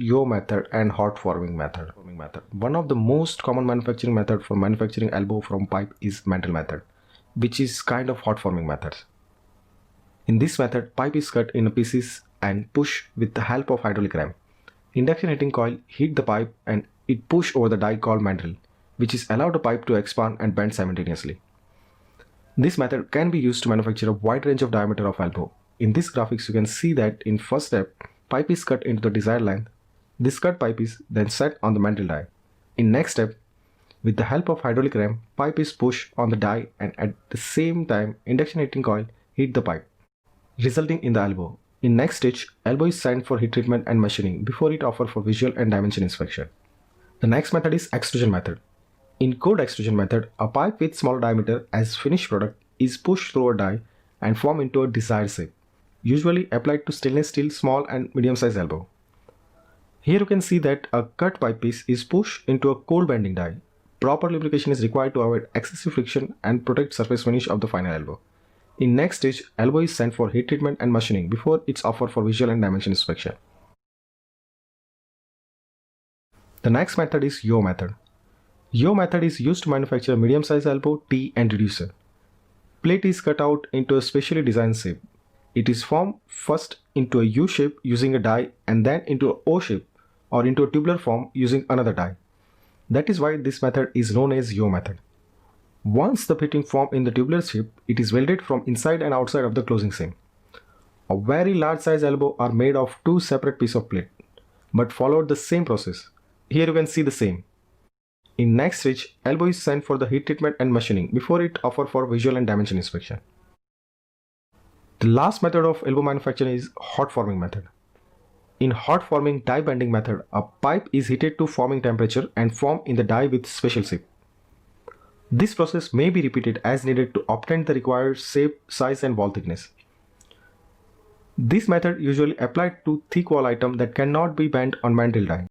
yaw method and hot forming method. One of the most common manufacturing method for manufacturing elbow from pipe is mantle method, which is kind of hot forming method. In this method, pipe is cut in pieces and pushed with the help of hydraulic ram. Induction heating coil heat the pipe and it push over the die called mantle, which is allowed the pipe to expand and bend simultaneously. This method can be used to manufacture a wide range of diameter of elbow. In this graphics, you can see that in first step, pipe is cut into the desired length. This cut pipe is then set on the mantle die. In next step, with the help of hydraulic ram, pipe is pushed on the die and at the same time, induction heating coil heat the pipe, resulting in the elbow. In next stage, elbow is sent for heat treatment and machining before it offered for visual and dimension inspection. The next method is extrusion method. In cold extrusion method, a pipe with smaller diameter as finished product is pushed through a die and formed into a desired shape, usually applied to stainless steel small and medium size elbow. Here you can see that a cut pipe piece is pushed into a cold bending die. Proper lubrication is required to avoid excessive friction and protect surface finish of the final elbow. In next stage, elbow is sent for heat treatment and machining before it's offered for visual and dimension inspection. The next method is yaw method. Yaw method is used to manufacture a medium size elbow, T and reducer. Plate is cut out into a specially designed shape. It is formed first into a U shape using a die and then into a O shape or into a tubular form using another die. That is why this method is known as yaw method. Once the fitting formed in the tubular shape, it is welded from inside and outside of the closing seam. A very large size elbow are made of two separate pieces of plate, but followed the same process. Here you can see the same. In next stage, elbow is sent for the heat treatment and machining before it offered for visual and dimension inspection. The last method of elbow manufacturing is hot forming method. In hot forming die bending method, a pipe is heated to forming temperature and formed in the die with special shape. This process may be repeated as needed to obtain the required shape, size and wall thickness. This method usually applied to thick wall item that cannot be bent on mantle die.